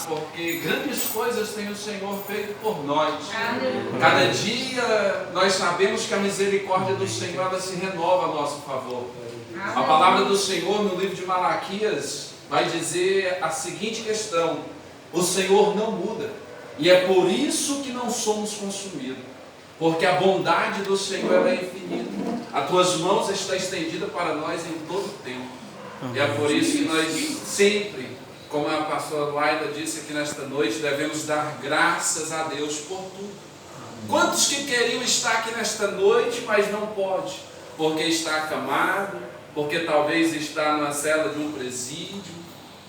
porque grandes coisas tem o Senhor feito por nós. Cada dia nós sabemos que a misericórdia do Senhor ela se renova a nosso favor. A palavra do Senhor no livro de Malaquias vai dizer a seguinte questão: o Senhor não muda, e é por isso que não somos consumidos, porque a bondade do Senhor ela é infinita. As tuas mãos estão estendidas para nós em todo o tempo. E é por isso que nós sempre, como a pastora Laida disse aqui nesta noite, devemos dar graças a Deus por tudo. Quantos que queriam estar aqui nesta noite, mas não pode, porque está acamado, porque talvez está numa cela de um presídio,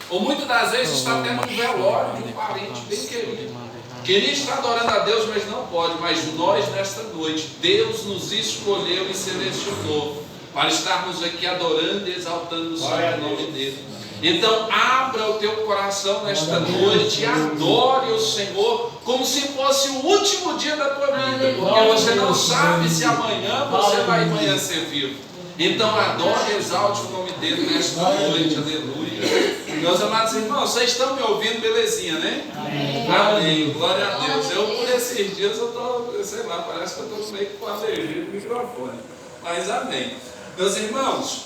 ou muitas das vezes está tendo um velório de um parente bem querido. Queria estar adorando a Deus, mas não pode. Mas nós, nesta noite, Deus nos escolheu e selecionou para estarmos aqui adorando e exaltando o santo nome dele. Então abra o teu coração nesta noite e adore o Senhor como se fosse o último dia da tua vida, porque você não sabe se amanhã você vai amanhecer vivo. Então adore e exalte o nome dele nesta noite, aleluia. Meus amados irmãos, vocês estão me ouvindo, belezinha, né? Amém, glória a Deus. Eu por esses dias eu estou, sei lá, parece que eu estou meio com alergia no microfone, mas amém. Meus irmãos,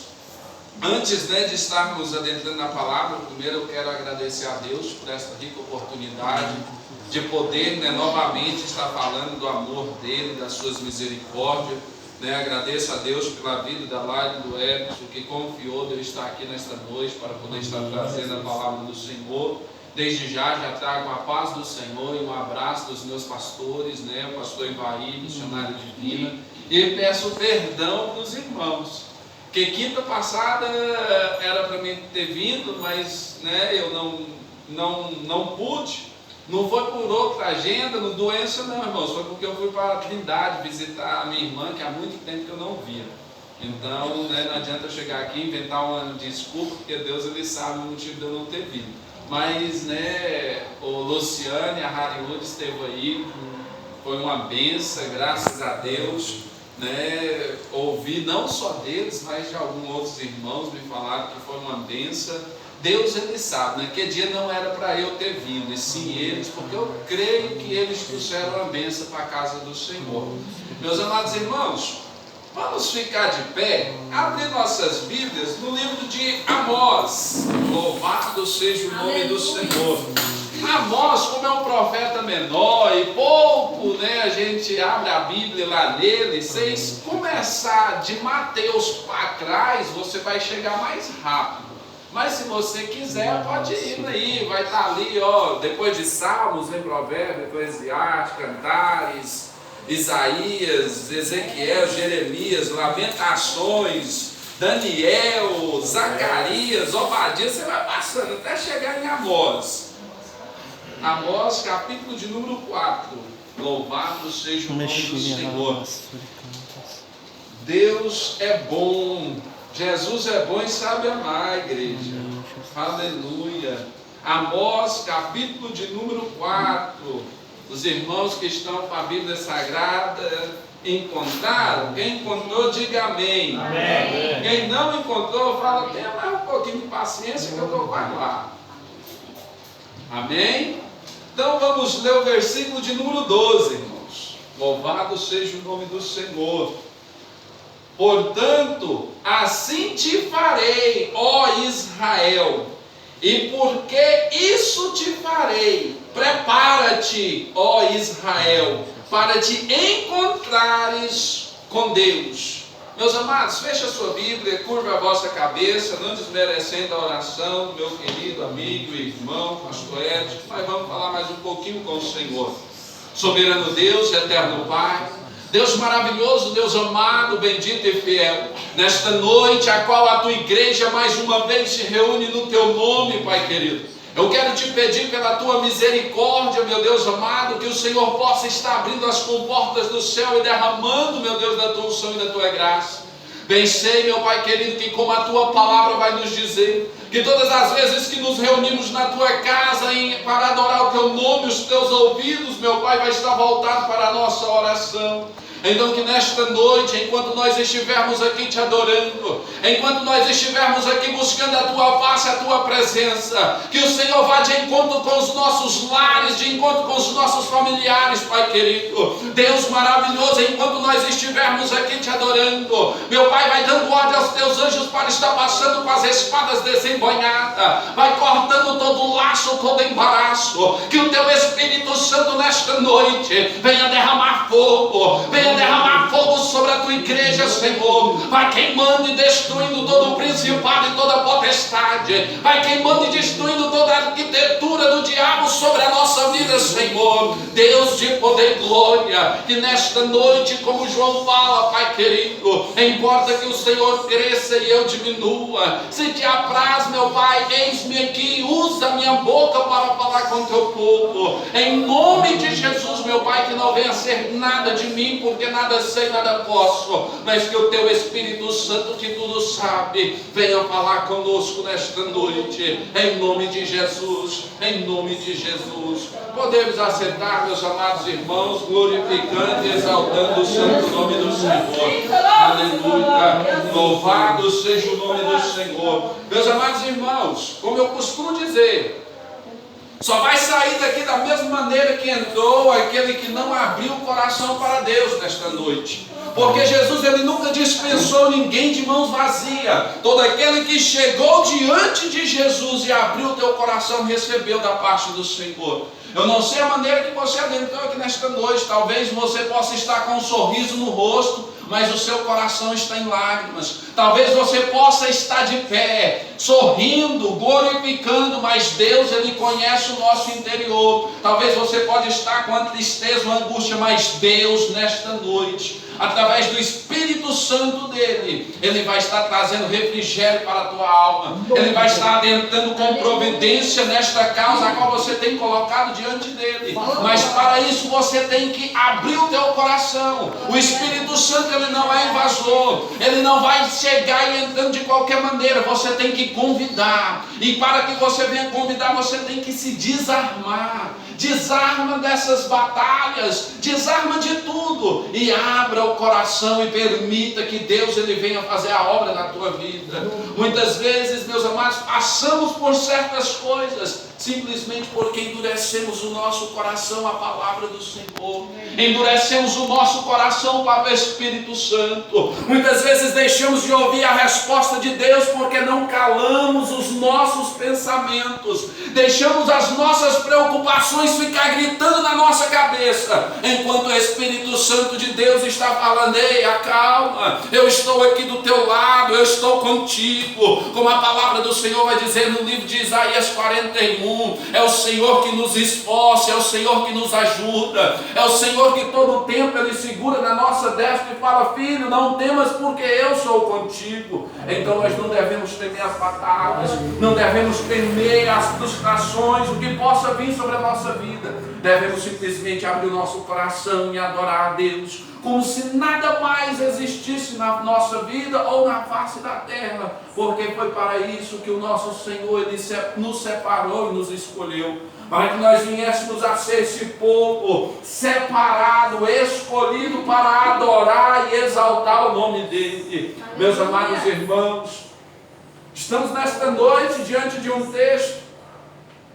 antes de estarmos adentrando na palavra, primeiro eu quero agradecer a Deus por esta rica oportunidade de poder novamente estar falando do amor dele, das suas misericórdias. Agradeço a Deus pela vida da Laila e do Everson, que confiou de eu estar aqui nesta noite para poder estar trazendo a palavra do Senhor. Desde já trago a paz do Senhor e um abraço dos meus pastores, o pastor Ivaí, missionário divina, e peço perdão dos irmãos, que quinta passada era para mim ter vindo, mas eu não pude. Não foi por outra agenda, no doença não, irmãos, foi porque eu fui para a Trindade visitar a minha irmã, que há muito tempo que eu não via. Então, não adianta eu chegar aqui e inventar uma desculpa, porque Deus ele sabe o motivo de eu não ter vindo. Mas, o Luciano e a Hariud esteve aí, foi uma benção, graças a Deus. Ouvi não só deles, mas de alguns outros irmãos me falaram que foi uma benção. Deus ele sabe, que dia não era para eu ter vindo, e sim eles, porque eu creio que eles trouxeram a bênção para a casa do Senhor. Meus amados irmãos, vamos ficar de pé, abrir nossas Bíblias no livro de Amós. Louvado seja o nome do Senhor. Amós, como é um profeta menor e pouco, a gente abre a Bíblia lá nele. Se começar de Mateus para trás, você vai chegar mais rápido. Mas se você quiser, pode ir aí, vai estar ali, depois de Salmos, Provérbios, Eclesiastes, Cantares, Isaías, Ezequiel, Jeremias, Lamentações, Daniel, Zacarias, Obadias, você vai passando até chegar em Amós. Amós, capítulo de número 4. Louvado seja o nome do Senhor. Deus é bom. Jesus é bom e sabe amar, igreja. Aleluia. Amós, capítulo de número 4. Os irmãos que estão com a Bíblia Sagrada encontraram? Quem encontrou, diga amém. Amém. Quem não encontrou, fala, tenha mais um pouquinho de paciência que eu estou quase lá. Amém? Então vamos ler o versículo de número 12, irmãos. Louvado seja o nome do Senhor. Portanto, assim te farei, ó Israel, e porque isso te farei, prepara-te, ó Israel, para te encontrares com Deus. Meus amados, feche a sua Bíblia, curva a vossa cabeça, não desmerecendo a oração do meu querido amigo e irmão, pastor Edson, mas vamos falar mais um pouquinho com o Senhor. Soberano Deus, eterno Pai, Deus maravilhoso, Deus amado, bendito e fiel, nesta noite a qual a tua igreja mais uma vez se reúne no teu nome, Pai querido, eu quero te pedir pela tua misericórdia, meu Deus amado, que o Senhor possa estar abrindo as comportas do céu e derramando, meu Deus, da tua unção e da tua graça. Bem sei, meu Pai querido, que como a tua palavra vai nos dizer, que todas as vezes que nos reunimos na tua casa para adorar o teu nome, os teus ouvidos, meu Pai, vai estar voltado para a nossa oração. Então que nesta noite, enquanto nós estivermos aqui te adorando, enquanto nós estivermos aqui buscando a tua face, a tua presença, que o Senhor vá de encontro com os nossos lares, de encontro com os nossos familiares, Pai querido. Deus maravilhoso, enquanto nós estivermos aqui te adorando, meu Pai, vai dando ordem aos teus anjos para estar passando com as espadas desembanhadas, vai cortando todo laço, todo embaraço, que o teu Espírito Santo nesta noite venha derramar fogo, venha derramar fogo sobre a tua igreja, Senhor, vai queimando e destruindo todo o principado e toda a potestade, vai queimando e destruindo toda a arquitetura do diabo sobre a nossa vida, Senhor, Deus de poder e glória, que nesta noite, como João fala, Pai querido, importa que o Senhor cresça e eu diminua, se te apraz, meu Pai, eis-me aqui, usa a minha boca para falar com o teu povo, em nome de Jesus, meu Pai, que não venha a ser nada de mim, porque nada sei, nada posso, mas que o teu Espírito Santo, que tudo sabe, venha falar conosco nesta noite, em nome de Jesus, em nome de Jesus. Podemos assentar, meus amados irmãos, glorificando e exaltando o santo nome do Senhor. Aleluia, louvado seja o nome do Senhor. Meus amados irmãos, como eu costumo dizer, só vai sair daqui da mesma maneira que entrou aquele que não abriu o coração para Deus nesta noite. Porque Jesus, ele nunca dispensou ninguém de mãos vazias. Todo aquele que chegou diante de Jesus e abriu o teu coração, recebeu da parte do Senhor. Eu não sei a maneira que você adentrou aqui nesta noite. Talvez você possa estar com um sorriso no rosto, mas o seu coração está em lágrimas. Talvez você possa estar de pé, sorrindo, glorificando, mas Deus, ele conhece o nosso interior. Talvez você pode estar com a tristeza, uma angústia, mas Deus, nesta noite, através do Espírito Santo dele, ele vai estar trazendo refrigério para a tua alma. Ele vai estar adentrando com providência nesta causa a qual você tem colocado diante dele. Mas para isso você tem que abrir o teu coração. O Espírito Santo, ele não é invasor, ele não vai chegar e entrando de qualquer maneira. Você tem que convidar, e para que você venha convidar, você tem que se desarmar. Desarma dessas batalhas, desarma de tudo e abra o coração e permita que Deus, ele venha fazer a obra na tua vida. Muitas vezes, meus amados, passamos por certas coisas simplesmente porque endurecemos o nosso coração à palavra do Senhor, endurecemos o nosso coração para o Espírito Santo. Muitas vezes deixamos de ouvir a resposta de Deus porque não calamos os nossos pensamentos, deixamos as nossas preocupações ficar gritando na nossa cabeça, enquanto o Espírito Santo de Deus está falando: ei, acalma, eu estou aqui do teu lado, eu estou contigo. Como a palavra do Senhor vai dizer no livro de Isaías 41, é o Senhor que nos esforça, é o Senhor que nos ajuda, é o Senhor que todo o tempo ele segura na nossa destra e fala: filho, não temas porque eu sou contigo. Então nós não devemos temer as batalhas, não devemos temer as frustrações, o que possa vir sobre a nossa vida. Devemos simplesmente abrir o nosso coração e adorar a Deus como se nada mais existisse na nossa vida ou na face da terra, porque foi para isso que o nosso Senhor ele nos separou e nos escolheu, para que nós viéssemos a ser esse povo separado, escolhido para adorar e exaltar o nome dele. Meus amados irmãos, estamos nesta noite diante de um texto.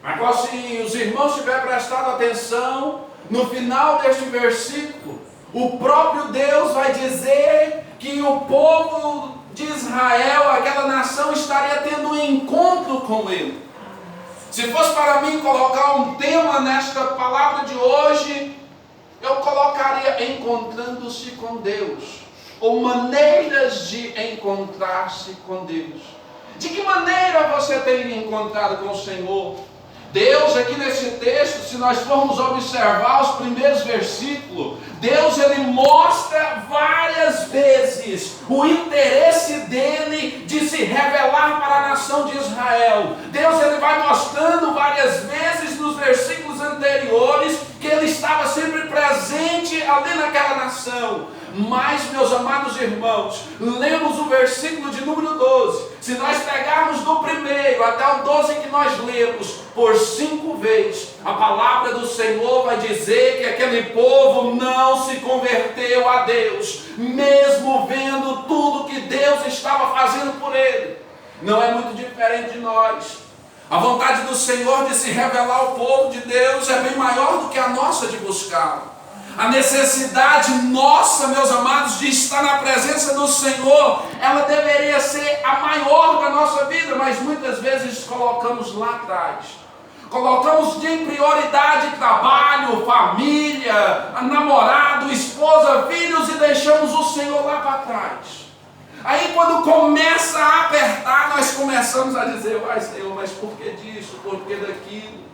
Agora, se os irmãos tiverem prestado atenção, no final deste versículo, o próprio Deus vai dizer que o povo de Israel, aquela nação, estaria tendo um encontro com ele. Se fosse para mim colocar um tema nesta palavra de hoje, eu colocaria encontrando-se com Deus, ou maneiras de encontrar-se com Deus. De que maneira você tem encontrado com o Senhor? Deus, aqui nesse texto, se nós formos observar os primeiros versículos, Deus ele mostra várias vezes o interesse dele de se revelar para a nação de Israel. Deus ele vai mostrando várias vezes nos versículos anteriores que que Ele estava sempre presente ali naquela nação. Mas, meus amados irmãos, lemos o versículo de número 12. Se nós pegarmos do primeiro até o 12 que nós lemos, por 5 vezes, a palavra do Senhor vai dizer que aquele povo não se converteu a Deus, mesmo vendo tudo que Deus estava fazendo por ele. Não é muito diferente de nós. A vontade do Senhor de se revelar ao povo de Deus é bem maior do que a nossa de buscá-lo. A necessidade nossa, meus amados, de estar na presença do Senhor, ela deveria ser a maior da nossa vida, mas muitas vezes colocamos lá atrás. Colocamos em prioridade trabalho, família, namorado, esposa, filhos e deixamos o Senhor lá para trás. Aí quando começa a apertar, nós começamos a dizer: ai Senhor, mas por que disso, por que daquilo?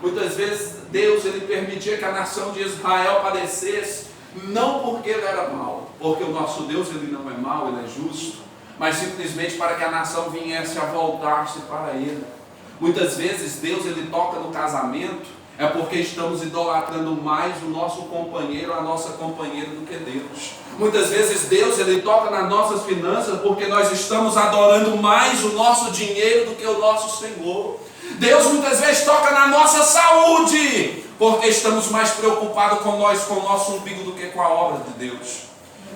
Muitas vezes Deus ele permitia que a nação de Israel padecesse, não porque ele era mau, porque o nosso Deus ele não é mau, ele é justo, mas simplesmente para que a nação viesse a voltar-se para ele. Muitas vezes Deus ele toca no casamento, é porque estamos idolatrando mais o nosso companheiro, a nossa companheira do que Deus. Muitas vezes Deus ele toca nas nossas finanças porque nós estamos adorando mais o nosso dinheiro do que o nosso Senhor. Deus muitas vezes toca na nossa saúde porque estamos mais preocupados com nós, com o nosso umbigo do que com a obra de Deus.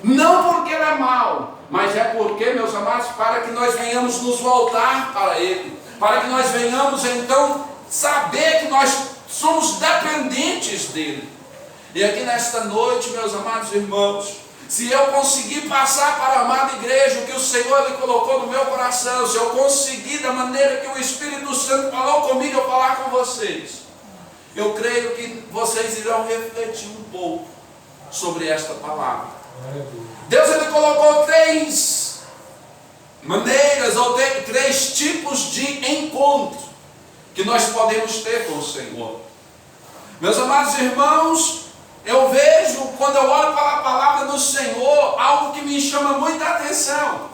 Não porque Ele é mau, mas é porque, meus amados, para que nós venhamos nos voltar para Ele, para que nós venhamos então saber que nós somos dependentes dEle. E aqui nesta noite, meus amados irmãos, se eu conseguir passar para a amada igreja o que o Senhor lhe colocou no meu coração, se eu conseguir da maneira que o Espírito Santo falou comigo, eu falar com vocês, eu creio que vocês irão refletir um pouco sobre esta palavra. Deus ele colocou 3 maneiras ou 3 tipos de encontro que nós podemos ter com o Senhor. Meus amados irmãos, eu vejo, quando eu olho para a palavra do Senhor, algo que me chama muita atenção.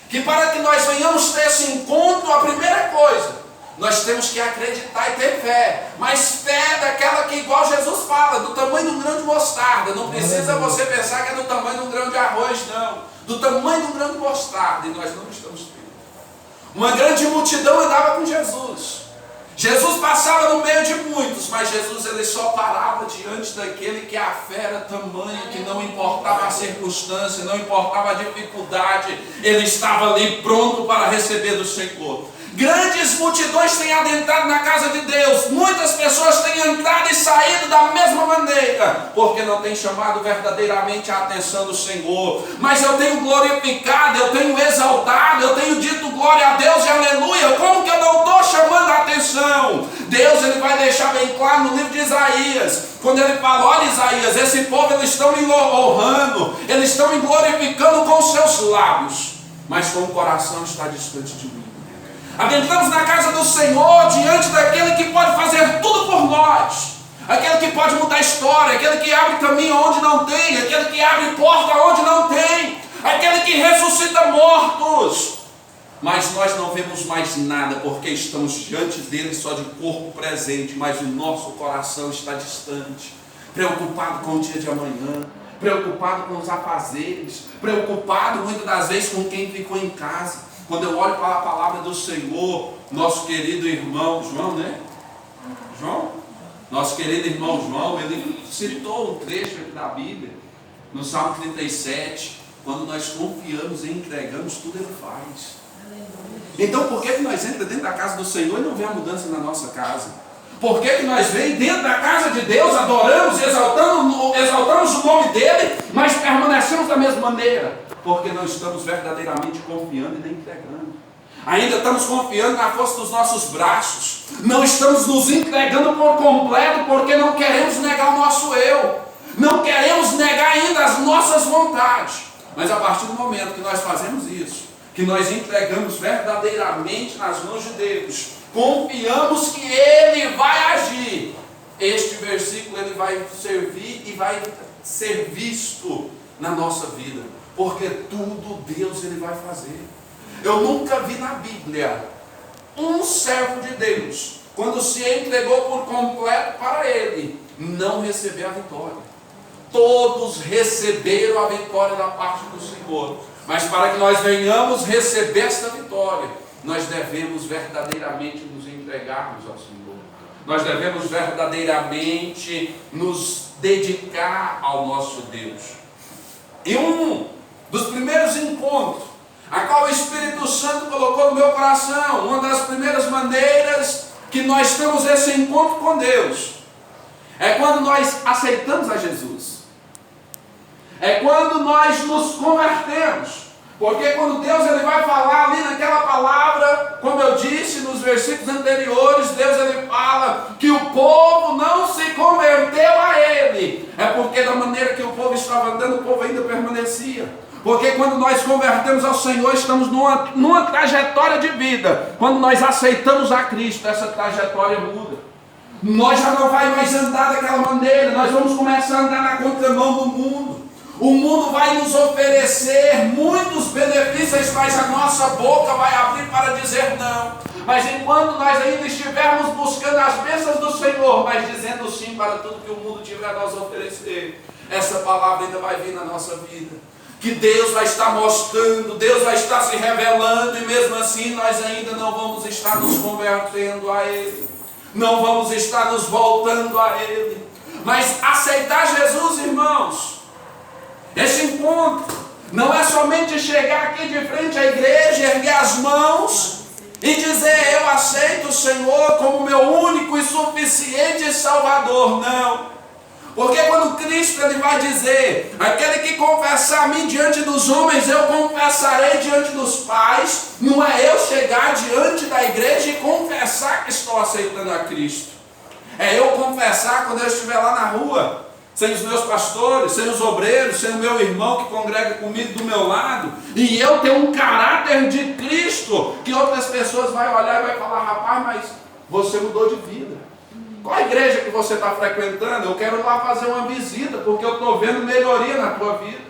Que para que nós venhamos ter esse encontro, a primeira coisa, nós temos que acreditar e ter fé. Mas fé daquela que, igual Jesus fala, do tamanho de um grão de mostarda. Não precisa você pensar que é do tamanho de um grão de arroz, não. Do tamanho de um grão de mostarda. E nós não estamos tendo. Uma grande multidão andava com Jesus. Jesus passava no meio de muitos, mas Jesus ele só parava diante daquele que a fé era tamanha, que não importava a circunstância, não importava a dificuldade, ele estava ali pronto para receber do Senhor. Grandes multidões têm adentrado na casa de Deus, muitas pessoas têm entrado e saído da mesma maneira, porque não têm chamado verdadeiramente a atenção do Senhor. Mas eu tenho glorificado, eu tenho exaltado, eu tenho dito glória a Deus e aleluia. Como que eu não estou chamando a atenção? Deus ele vai deixar bem claro no livro de Isaías, quando ele fala: olha Isaías, esse povo eles estão me honrando, eles estão me glorificando com os seus lábios, mas com o coração está distante de mim. Adentramos na casa do Senhor diante daquele que pode fazer tudo por nós, aquele que pode mudar a história, aquele que abre caminho onde não tem, aquele que abre porta onde não tem, aquele que ressuscita mortos. Mas nós não vemos mais nada porque estamos diante dele só de corpo presente, mas o nosso coração está distante, preocupado com o dia de amanhã, preocupado com os afazeres, preocupado muitas das vezes com quem ficou em casa. Quando eu olho para a palavra do Senhor, nosso querido irmão João, né? João? Nosso querido irmão João, ele citou um trecho aqui da Bíblia, no Salmo 37, quando nós confiamos e entregamos, tudo ele faz. Então por que nós entramos dentro da casa do Senhor e não vê a mudança na nossa casa? Por que nós vem dentro da casa de Deus, adoramos, exaltamos o nome dele, mas permanecemos da mesma maneira? Porque não estamos verdadeiramente confiando e nem entregando. Ainda estamos confiando na força dos nossos braços. Não estamos nos entregando por completo, porque não queremos negar o nosso eu. Não queremos negar ainda as nossas vontades. Mas a partir do momento que nós fazemos isso, que nós entregamos verdadeiramente nas mãos de Deus, confiamos que Ele vai agir. Este versículo ele vai servir e vai ser visto na nossa vida. Porque tudo Deus ele vai fazer. Eu nunca vi na Bíblia um servo de Deus, quando se entregou por completo para Ele, não receber a vitória. Todos receberam a vitória da parte do Senhor. Mas para que nós venhamos receber esta vitória, nós devemos verdadeiramente nos entregarmos ao Senhor. Nós devemos verdadeiramente nos dedicar ao nosso Deus. E um dos primeiros encontros, a qual o Espírito Santo colocou no meu coração, uma das primeiras maneiras que nós temos esse encontro com Deus, é quando nós aceitamos a Jesus. É quando nós nos convertemos. Porque quando Deus ele vai falar ali naquela palavra, como eu disse nos versículos anteriores, Deus ele fala que o povo não se converteu a Ele. É porque da maneira que o povo estava andando, o povo ainda permanecia. Porque quando nós convertemos ao Senhor, estamos numa trajetória de vida. Quando nós aceitamos a Cristo, essa trajetória muda. Nós já não vai mais andar daquela maneira, nós vamos começar a andar na contramão do mundo. O mundo vai nos oferecer muitos benefícios, mas a nossa boca vai abrir para dizer não. Mas enquanto nós ainda estivermos buscando as bênçãos do Senhor, mas dizendo sim para tudo que o mundo tiver a nos oferecer, essa palavra ainda vai vir na nossa vida. Que Deus vai estar mostrando, Deus vai estar se revelando, e mesmo assim nós ainda não vamos estar nos convertendo a Ele. Não vamos estar nos voltando a Ele. Mas aceitar Jesus, irmãos, esse encontro não é somente chegar aqui de frente à igreja, erguer as mãos e dizer: eu aceito o Senhor como meu único e suficiente Salvador. Não. Porque quando Cristo ele vai dizer: aquele que confessar a mim diante dos homens, eu confessarei diante dos pais. Não é eu chegar diante da igreja e confessar que estou aceitando a Cristo. É eu confessar quando eu estiver lá na rua, sem os meus pastores, sem os obreiros, sem o meu irmão que congrega comigo do meu lado, e eu tenho um caráter de Cristo, que outras pessoas vão olhar e vai falar: rapaz, mas você mudou de vida. Qual a igreja que você está frequentando? Eu quero ir lá fazer uma visita, porque eu estou vendo melhoria na tua vida.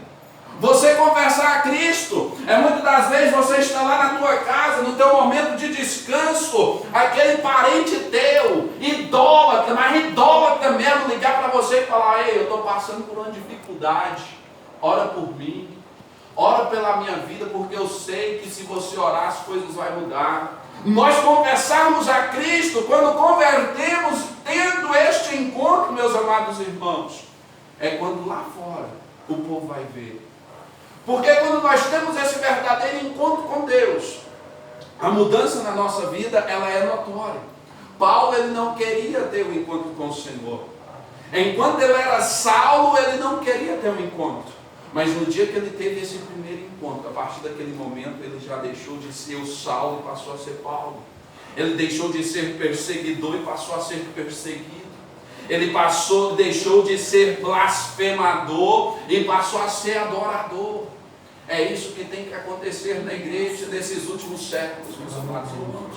Você confessar a Cristo, muitas das vezes você está lá na tua casa, no teu momento de descanso, aquele parente teu, idólatra, mas idólatra mesmo, ligar para você e falar: ei, eu estou passando por uma dificuldade, ora por mim, ora pela minha vida, porque eu sei que se você orar as coisas vão mudar. Nós confessarmos a Cristo, quando convertemos, tendo este encontro, meus amados irmãos, é quando lá fora o povo vai ver. Porque quando nós temos esse verdadeiro encontro com Deus, a mudança na nossa vida, ela é notória. Paulo, ele não queria ter um encontro com o Senhor. Enquanto ele era Saulo, ele não queria ter um encontro. Mas no dia que ele teve esse primeiro encontro, a partir daquele momento, ele já deixou de ser o Saulo e passou a ser Paulo. Ele deixou de ser perseguidor e passou a ser perseguido. Ele deixou de ser blasfemador e passou a ser adorador. É isso que tem que acontecer na igreja nesses últimos séculos, meus amados irmãos.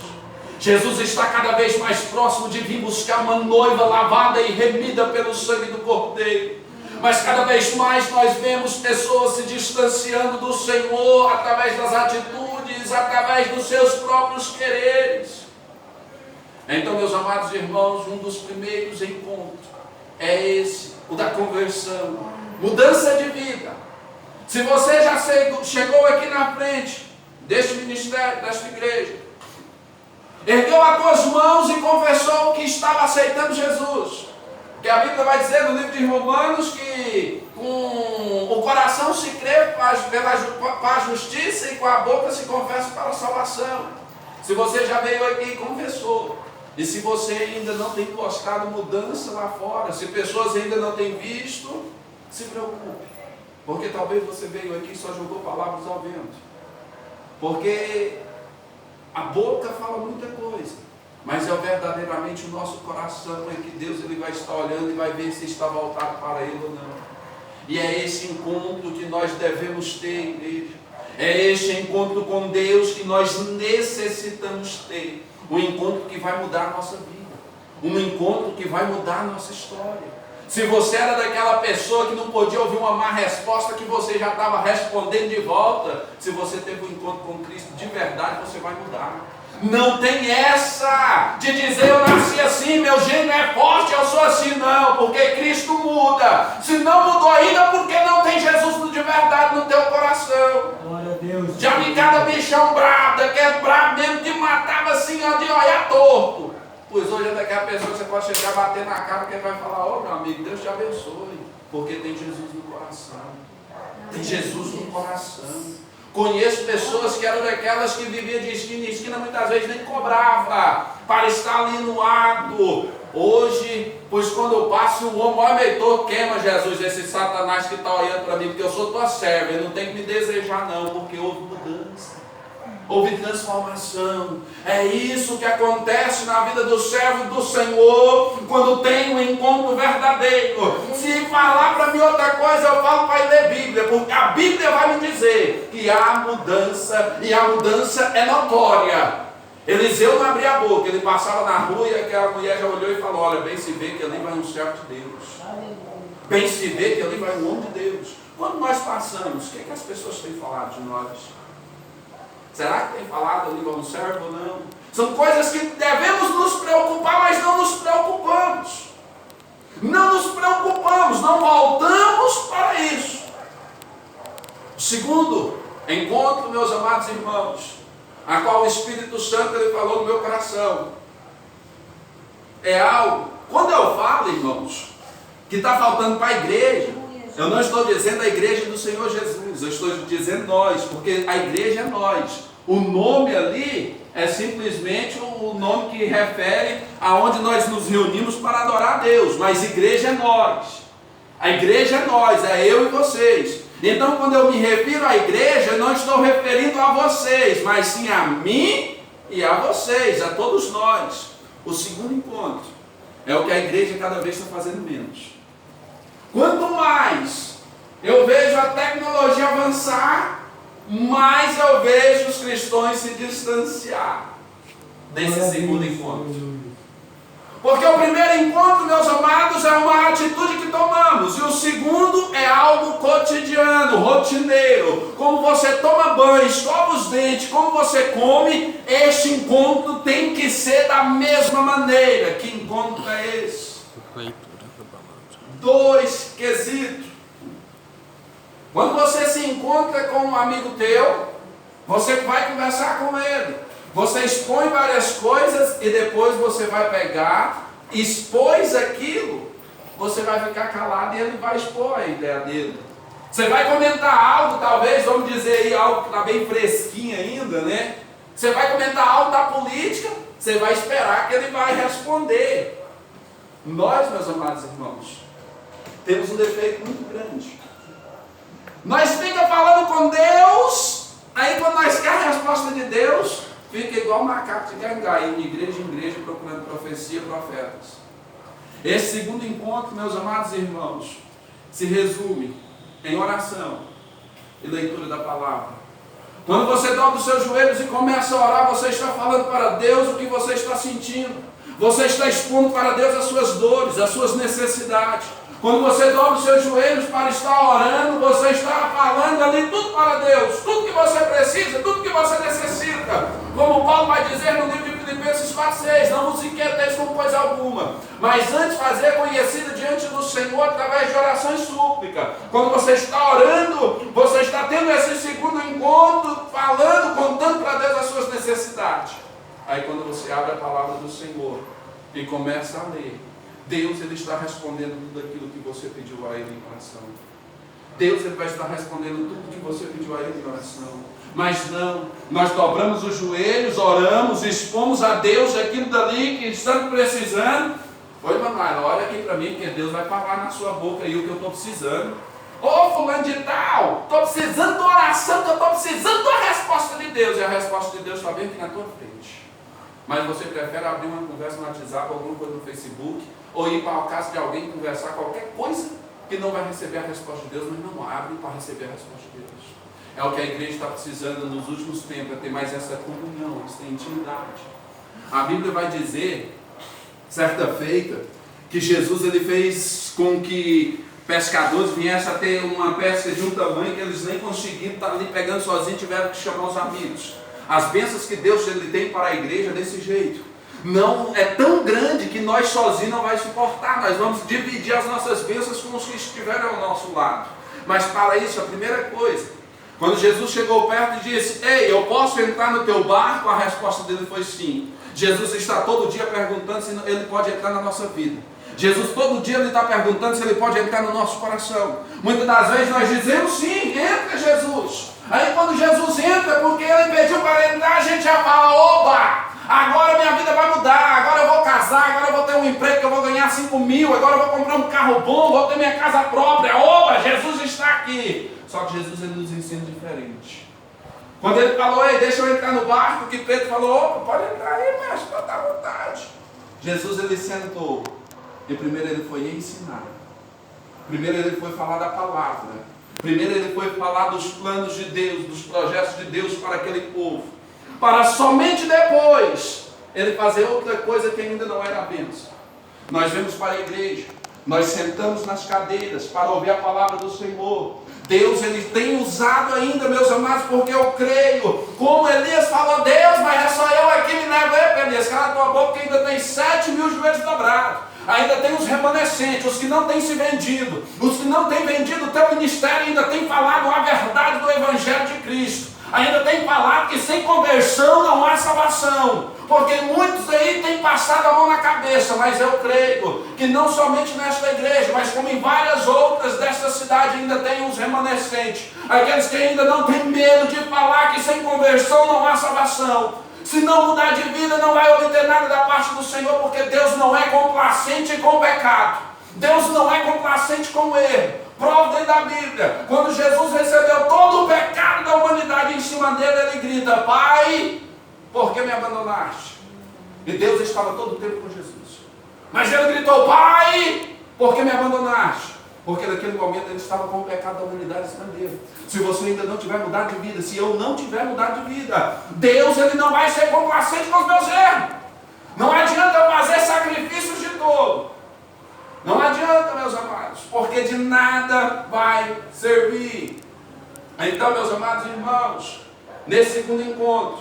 Jesus está cada vez mais próximo de vir buscar uma noiva lavada e remida pelo sangue do Cordeiro. Mas cada vez mais nós vemos pessoas se distanciando do Senhor através das atitudes, através dos seus próprios quereres. Então, meus amados irmãos, um dos primeiros encontros é esse, o da conversão, mudança de vida. Se você já chegou aqui na frente deste ministério, desta igreja, ergueu as tuas mãos e confessou que estava aceitando Jesus, que a Bíblia vai dizer no livro de Romanos que com o coração se crê para a justiça e com a boca se confessa para a salvação. Se você já veio aqui e confessou, e se você ainda não tem postado mudança lá fora, se pessoas ainda não têm visto, se preocupe. Porque talvez você veio aqui e só jogou palavras ao vento. Porque a boca fala muita coisa, mas é verdadeiramente o nosso coração é que Deus ele vai estar olhando e vai ver se está voltado para Ele ou não. E é esse encontro que nós devemos ter, igreja. É este encontro com Deus que nós necessitamos ter. Um encontro que vai mudar a nossa vida. Um encontro que vai mudar a nossa história. Se você era daquela pessoa que não podia ouvir uma má resposta, que você já estava respondendo de volta, se você teve um encontro com Cristo de verdade, você vai mudar. Não tem essa de dizer eu nasci assim, meu gênio é forte, eu sou assim. Não, porque Cristo muda. Se não mudou ainda, porque não tem Jesus de verdade no teu coração. Glória a Deus. Já vi cada bichão bravo, daquele bravo mesmo que matava assim, ó, de olhar torto. Pois hoje é daquela pessoa que você pode chegar, bater na cara, que ele vai falar, ô meu amigo, Deus te abençoe, porque tem Jesus no coração. Tem Jesus no coração. Conheço pessoas que eram daquelas que viviam de esquina em esquina, muitas vezes nem cobrava, para estar ali no ato. Hoje, pois quando eu passo, o homem, olha, Heitor, queima Jesus, esse Satanás que está olhando para mim, porque eu sou tua serva, ele não tem que me desejar não, porque houve mudança. Houve transformação. É isso que acontece na vida do servo do Senhor quando tem um encontro verdadeiro. Se falar para mim outra coisa, eu falo para ler Bíblia, porque a Bíblia vai me dizer que há mudança, e a mudança é notória. Eliseu não abria a boca, ele passava na rua e aquela mulher já olhou e falou, olha, bem se vê que ali vai um servo de Deus. Bem se vê que ali vai um homem de Deus. Quando nós passamos, o que é que as pessoas têm falado de nós? Será que tem falado ali vamos servo ou não? São coisas que devemos nos preocupar, mas não nos preocupamos. Não nos preocupamos, não voltamos para isso. O segundo encontro, meus amados irmãos, a qual o Espírito Santo ele falou no meu coração, é algo, quando eu falo, irmãos, que está faltando para a igreja, eu não estou dizendo a igreja do Senhor Jesus, eu estou dizendo nós, porque a igreja é nós. O nome ali é simplesmente o nome que refere aonde nós nos reunimos para adorar a Deus, mas igreja é nós. A igreja é nós, é eu e vocês. Então quando eu me refiro à igreja, eu não estou referindo a vocês, mas sim a mim e a vocês, a todos nós. O segundo encontro é o que a igreja cada vez está fazendo menos. Quanto mais eu vejo a tecnologia avançar, mais eu vejo os cristãos se distanciar desse segundo encontro. Porque o primeiro encontro, meus amados, é uma atitude que tomamos, e o segundo é algo cotidiano, rotineiro. Como você toma banho, escova os dentes, como você come, este encontro tem que ser da mesma maneira. Que encontro é esse? Dois quesitos. Quando você se encontra com um amigo teu, você vai conversar com ele. Você expõe várias coisas e depois você vai pegar, expôs aquilo, você vai ficar calado e ele vai expor a ideia dele. Você vai comentar algo, talvez, vamos dizer aí, algo que está bem fresquinho ainda, né? Você vai comentar algo da política, você vai esperar que ele vai responder. Nós, meus amados irmãos, temos um defeito muito grande. Nós fica falando com Deus, aí quando nós queremos a resposta de Deus, fica igual macaco de gangai, indo de igreja em igreja procurando profecia e profetas. Esse segundo encontro, meus amados irmãos, se resume em oração e leitura da palavra. Quando você dobra os seus joelhos e começa a orar, você está falando para Deus o que você está sentindo. Você está expondo para Deus as suas dores, as suas necessidades. Quando você dobra os seus joelhos para estar orando, você está falando ali tudo para Deus, tudo que você precisa, tudo que você necessita. Como Paulo vai dizer no livro de Filipenses 4:6, não vos inquieteis com coisa alguma, mas antes fazer conhecido diante do Senhor através de oração e súplica. Quando você está orando, você está tendo esse segundo encontro, falando, contando para Deus as suas necessidades. Aí quando você abre a palavra do Senhor e começa a ler, Deus ele está respondendo tudo aquilo que você pediu a Ele em oração. Deus ele vai estar respondendo tudo que você pediu a Ele em oração. Mas não, nós dobramos os joelhos, oramos, expomos a Deus aquilo dali que estamos precisando. Oi, mamãe, olha aqui para mim, porque Deus vai falar na sua boca aí o que eu estou precisando. Ô, fulano de tal, estou precisando de oração, que eu estou precisando da resposta de Deus. E a resposta de Deus está bem aqui na tua frente. Mas você prefere abrir uma conversa no WhatsApp, alguma coisa no Facebook, ou ir para a casa de alguém conversar qualquer coisa que não vai receber a resposta de Deus, mas não abre para receber a resposta de Deus. É o que a igreja está precisando nos últimos tempos, é ter mais essa comunhão, essa intimidade. A Bíblia vai dizer, certa feita, que Jesus ele fez com que pescadores viessem a ter uma pesca de um tamanho que eles nem conseguiram estar ali pegando sozinhos, tiveram que chamar os amigos. As bênçãos que Deus ele tem para a igreja é desse jeito. Não é tão grande que nós sozinhos não vai suportar. Nós vamos dividir as nossas bênçãos com os que estiverem ao nosso lado. Mas para isso, a primeira coisa, quando Jesus chegou perto e disse: ei, eu posso entrar no teu barco? A resposta dele foi sim. Jesus está todo dia perguntando se ele pode entrar na nossa vida. Jesus todo dia ele está perguntando se ele pode entrar no nosso coração. Muitas das vezes nós dizemos sim, entra Jesus. Aí quando Jesus entra, porque ele pediu para entrar, a gente já fala: oba, agora minha vida vai mudar, agora eu vou casar, agora eu vou ter um emprego que eu vou ganhar 5 mil, agora eu vou comprar um carro bom, vou ter minha casa própria, oba, Jesus está aqui. Só que Jesus ele nos ensina diferente. Quando ele falou: ei, deixa eu entrar no barco, que Pedro falou: opa, pode entrar aí, mestre, pode estar à vontade. Jesus ele sentou. E primeiro ele foi ensinar. Primeiro ele foi falar da palavra. Primeiro ele foi falar dos planos de Deus, dos projetos de Deus para aquele povo. Para somente depois ele fazer outra coisa que ainda não era bênção. Nós vemos para a igreja. Nós sentamos nas cadeiras para ouvir a palavra do Senhor. Deus ele tem usado ainda, meus amados, porque eu creio. Como Elias falou: Deus, mas é só eu aqui, me leva aí, Elias, cala a tua boca, que ainda tem 7 mil joelhos dobrados. Ainda tem os remanescentes, os que não têm se vendido. Os que não têm vendido o teu ministério ainda têm falado a verdade do Evangelho de Cristo. Ainda tem falado que sem conversão não há salvação. Porque muitos aí têm passado a mão na cabeça. Mas eu creio que não somente nesta igreja, mas como em várias outras desta cidade ainda tem os remanescentes. Aqueles que ainda não têm medo de falar que sem conversão não há salvação. Se não mudar de vida, não vai obter nada da parte do Senhor, porque Deus não é complacente com o pecado. Deus não é complacente com o erro. Prova dentro da Bíblia. Quando Jesus recebeu todo o pecado da humanidade em cima dele, ele grita: Pai, por que me abandonaste? E Deus estava todo o tempo com Jesus. Mas ele gritou: Pai, por que me abandonaste? Porque naquele momento ele estava com o pecado da humanidade escondido. Se você ainda não tiver mudado de vida, se eu não tiver mudado de vida, Deus ele não vai ser complacente com os meus erros. Não adianta eu fazer sacrifícios de todo. Não adianta, meus amados, porque de nada vai servir. Então, meus amados irmãos, nesse segundo encontro,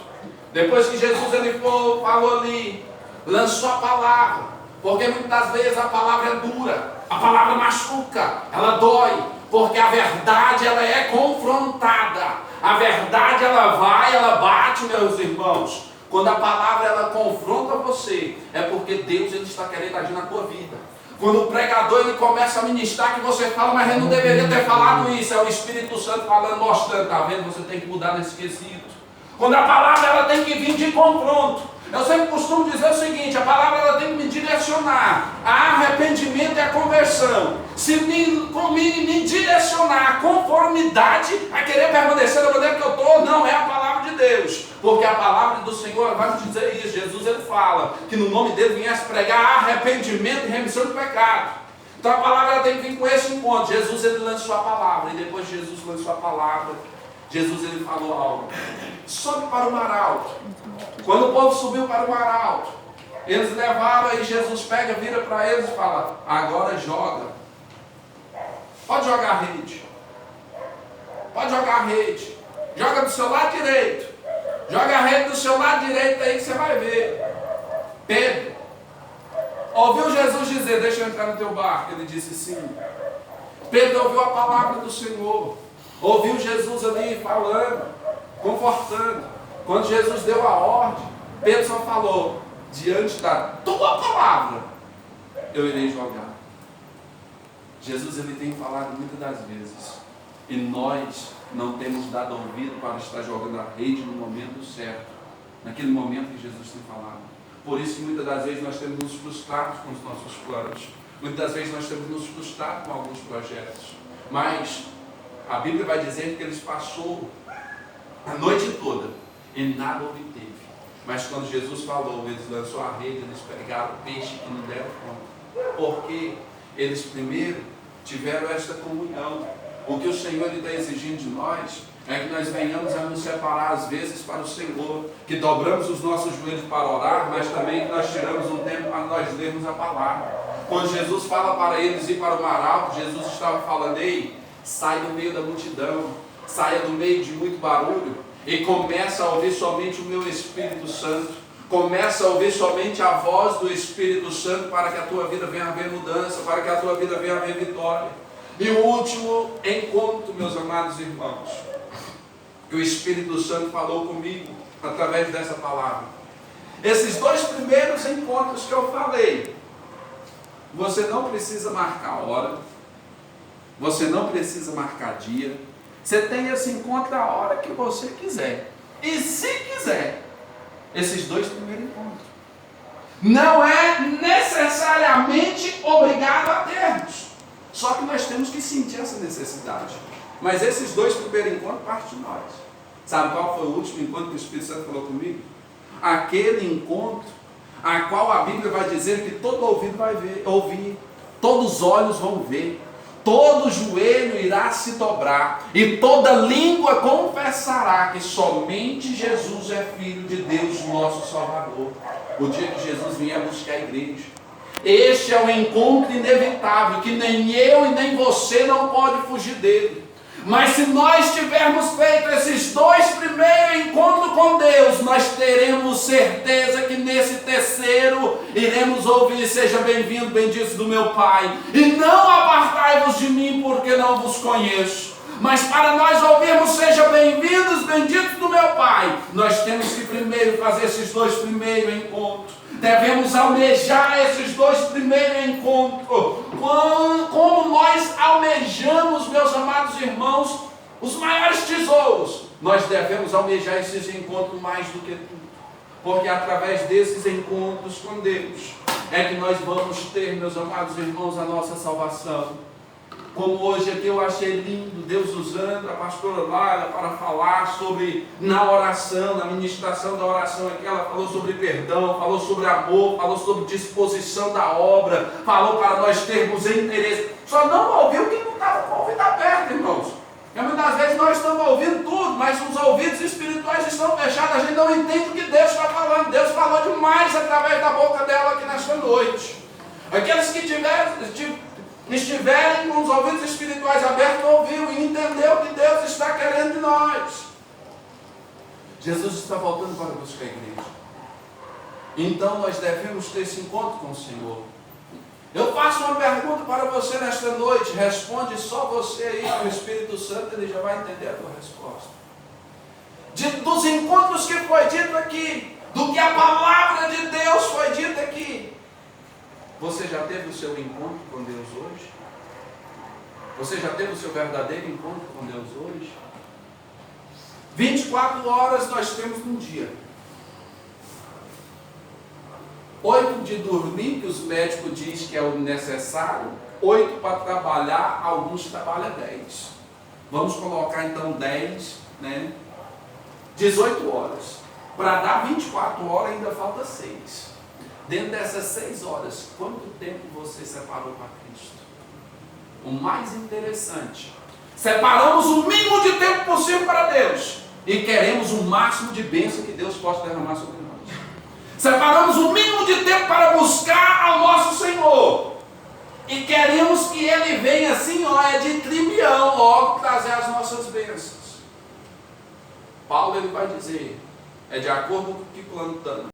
depois que Jesus ele falou ali, lançou a palavra, porque muitas das vezes a palavra é dura, a palavra machuca, ela dói, porque a verdade ela é confrontada, a verdade ela vai, ela bate, meus irmãos. Quando a palavra ela confronta você, é porque Deus ele está querendo agir na tua vida. Quando o pregador ele começa a ministrar que você fala: mas eu não deveria ter falado isso, é o Espírito Santo falando, mostrando: está vendo, você tem que mudar nesse quesito. Quando a palavra ela tem que vir de confronto. Eu sempre costumo dizer o seguinte: a palavra ela tem que me direcionar a arrependimento e a conversão. Se me direcionar a conformidade, a querer permanecer da maneira que eu estou, não é a palavra de Deus. Porque a palavra do Senhor vai nos dizer isso. Jesus ele fala que no nome dele viesse pregar arrependimento e remissão do pecado. Então a palavra ela tem que vir com esse encontro. Jesus ele lançou a palavra, e depois que Jesus lançou a palavra, Jesus ele falou algo: sobe para o mar alto. Quando o povo subiu para o mar alto, eles levaram, e Jesus pega, vira para eles e fala: agora joga. Pode jogar a rede. Pode jogar a rede. Joga do seu lado direito. Joga a rede do seu lado direito aí que você vai ver. Pedro ouviu Jesus dizer: deixa eu entrar no teu barco. Ele disse sim. Pedro ouviu a palavra do Senhor. Ouviu Jesus ali falando, confortando. Quando Jesus deu a ordem, Pedro só falou: diante da tua palavra, eu irei jogar. Jesus ele tem falado muitas das vezes, e nós não temos dado ouvido para estar jogando a rede no momento certo, naquele momento que Jesus tem falado. Por isso que muitas das vezes nós temos nos frustrado com os nossos planos. Muitas das vezes nós temos nos frustrado com alguns projetos. Mas a Bíblia vai dizer que eles passou a noite toda e nada obteve. Mas quando Jesus falou, eles lançou a rede, eles pegaram peixe que não deram conta. Porque eles primeiro tiveram esta comunhão. O que o Senhor está exigindo de nós é que nós venhamos a nos separar às vezes para o Senhor, que dobramos os nossos joelhos para orar, mas também que nós tiramos um tempo para nós lermos a palavra. Quando Jesus fala para eles ir para o mar alto, Jesus estava falando: ei, sai do meio da multidão, saia do meio de muito barulho e começa a ouvir somente o meu Espírito Santo. Começa a ouvir somente a voz do Espírito Santo para que a tua vida venha a haver mudança, para que a tua vida venha a haver vitória. E o último encontro, meus amados irmãos, que o Espírito Santo falou comigo através dessa palavra. Esses dois primeiros encontros que eu falei, você não precisa marcar hora, você não precisa marcar dia, você tem esse encontro a hora que você quiser. E se quiser, esses dois primeiros encontros, não é necessariamente obrigado a termos, só que nós temos que sentir essa necessidade. Mas esses dois primeiros encontros partem de nós. Sabe qual foi o último encontro que o Espírito Santo falou comigo? Aquele encontro a qual a Bíblia vai dizer que todo ouvido vai ouvir, todos os olhos vão ver, todo joelho irá se dobrar e toda língua confessará que somente Jesus é Filho de Deus, nosso Salvador. O dia que Jesus vier buscar a igreja. Este é um encontro inevitável, que nem eu e nem você não pode fugir dele. Mas se nós tivermos feito esses dois primeiros encontros com Deus, nós teremos certeza que nesse terceiro iremos ouvir: seja bem-vindo, bendito do meu Pai, e não apartai-vos de mim, porque não vos conheço. Mas para nós ouvirmos: seja bem-vindos, benditos do meu Pai, nós temos que primeiro fazer esses dois primeiros encontros. Devemos almejar esses dois primeiros encontros. Como nós almejamos, meus amados irmãos, os maiores tesouros, nós devemos almejar esses encontros mais do que tudo. Porque através desses encontros com Deus é que nós vamos ter, meus amados irmãos, a nossa salvação. Como hoje aqui eu achei lindo Deus usando a pastora Laila para falar sobre, na oração, na ministração da oração aqui, ela falou sobre perdão, falou sobre amor, falou sobre disposição da obra, falou para nós termos interesse. Só não ouviu quem não estava com o ouvido aberto, irmãos. E muitas vezes nós estamos ouvindo tudo, mas os ouvidos espirituais estão fechados, a gente não entende o que Deus está falando. Deus falou demais através da boca dela aqui nesta noite. Aqueles que estiverem com os ouvidos espirituais abertos, ouviram e entendeu o que Deus está querendo de nós. Jesus está voltando para buscar a igreja. Então nós devemos ter esse encontro com o Senhor. Eu faço uma pergunta para você nesta noite, responde só você aí, que o Espírito Santo ele já vai entender a tua resposta. Dos encontros que foi dito aqui, do que a palavra de Deus foi dita aqui, você já teve o seu encontro com Deus hoje? Você já teve o seu verdadeiro encontro com Deus hoje? 24 horas nós temos num dia. 8 de dormir, que os médicos dizem que é o necessário. 8 para trabalhar, alguns trabalham 10. Vamos colocar então 10, né? 18 horas. Para dar 24 horas ainda falta 6. Dentro dessas 6 horas, quanto tempo você separou para Cristo? O mais interessante, separamos o mínimo de tempo possível para Deus e queremos o máximo de bênção que Deus possa derramar sobre nós. Separamos o mínimo de tempo para buscar ao nosso Senhor e queremos que Ele venha assim, de trimião, logo trazer as nossas bênçãos. Paulo ele vai dizer, é de acordo com o que plantamos.